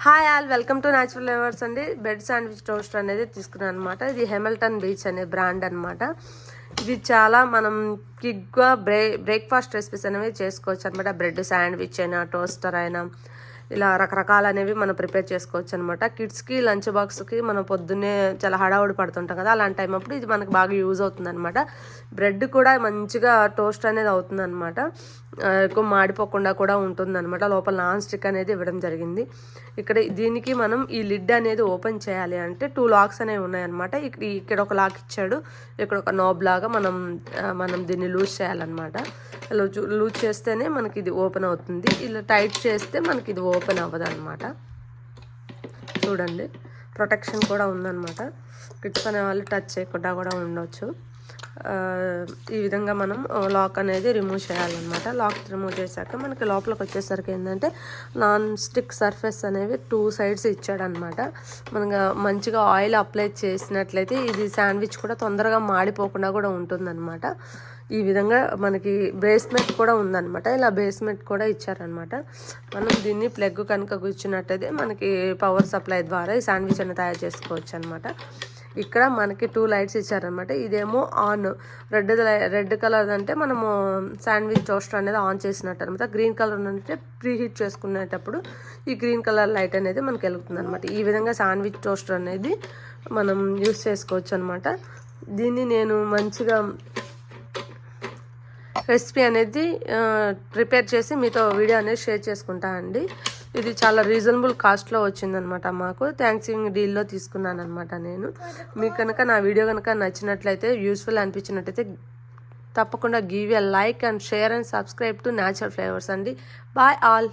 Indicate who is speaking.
Speaker 1: Hi all, welcome to natural flavours అండి. Bread sandwich toaster అనేది తీసుకున్నాను అనమాట. ఇది హెమిల్టన్ బీచ్ అనే బ్రాండ్ అనమాట. ఇది చాలా మనం క్విక్గా బ్రేక్ఫాస్ట్ రెసిపీస్ అనేవి చేసుకోవచ్చు అనమాట. బ్రెడ్ శాండ్విచ్ అయినా టోస్టర్ అయినా ఇలా రకరకాలు అనేవి మనం ప్రిపేర్ చేసుకోవచ్చు అనమాట. కిడ్స్కి లంచ్ బాక్స్కి మనం పొద్దున్నే చాలా హడావుడి పడుతుంటాం కదా, అలాంటి టైం అప్పుడు ఇది మనకు బాగా యూజ్ అవుతుంది అనమాట. బ్రెడ్ కూడా మంచిగా టోస్ట్ అనేది అవుతుంది అనమాట. ఎక్కువ మాడిపోకుండా కూడా ఉంటుంది అనమాట. లోపల నాన్ స్టిక్ అనేది ఇవ్వడం జరిగింది. ఇక్కడ దీనికి మనం ఈ లిడ్ అనేది ఓపెన్ చేయాలి అంటే 2 లాక్స్ అనేవి ఉన్నాయన్నమాట. ఇక్కడ ఒక లాక్ ఇచ్చాడు, ఇక్కడ ఒక నాబ్ లాగా మనం దీన్ని లూజ్ చేయాలన్నమాట. లూజ్ చేస్తేనే మనకి ఇది ఓపెన్ అవుతుంది. ఇలా టైట్ చేస్తే మనకి ఇది ఓపెన్ అవ్వదు అనమాట. చూడండి, ప్రొటెక్షన్ కూడా ఉందన్నమాట. కిడ్స్ అనే వాళ్ళు టచ్ చేయకుండా కూడా ఉండొచ్చు. ఈ విధంగా మనం లాక్ అనేది రిమూవ్ చేయాలన్నమాట. లాక్ రిమూవ్ చేశాక మనకి లోపలికి వచ్చేసరికి ఏంటంటే నాన్ స్టిక్ సర్ఫేస్ అనేవి 2 సైడ్స్ ఇచ్చాడనమాట. మనకు మంచిగా ఆయిల్ అప్లై చేసినట్లయితే ఇది శాండ్విచ్ కూడా తొందరగా మాడిపోకుండా కూడా ఉంటుందన్నమాట. ఈ విధంగా మనకి బేస్మెంట్ కూడా ఉందన్నమాట. ఇలా బేస్మెంట్ కూడా ఇచ్చారనమాట. మనం దీన్ని ప్లగ్ కనుక కూర్చున్నట్టయితే మనకి పవర్ సప్లై ద్వారా ఈ శాండ్విచ్ అనేది తయారు చేసుకోవచ్చు అనమాట. ఇక్కడ మనకి 2 లైట్స్ ఇచ్చారనమాట. ఇదేమో ఆన్, రెడ్ కలర్ అంటే మనము శాండ్విచ్ టోస్టర్ అనేది ఆన్ చేసినట్టు అనమాట. గ్రీన్ కలర్ అంటే ప్రీ హీట్ చేసుకునేటప్పుడు ఈ గ్రీన్ కలర్ లైట్ అనేది మనకి వెలుగుతుంది అనమాట. ఈ విధంగా శాండ్విచ్ టోస్టర్ అనేది మనం యూస్ చేసుకోవచ్చు అనమాట. దీన్ని నేను మంచిగా రెసిపీ అనేది ప్రిపేర్ చేసి మీతో వీడియో అనేది షేర్ చేసుకుంటా అండి. ఇది చాలా రీజనబుల్ కాస్ట్లో వచ్చిందనమాట మాకు. థ్యాంక్స్‌గివింగ్ డీల్లో తీసుకున్నాను అనమాట నేను. మీకు కనుక నా వీడియో కనుక నచ్చినట్లయితే, యూస్ఫుల్ అనిపించినట్లయితే తప్పకుండా give a like and share and subscribe to natural flavours అండి. Bye all.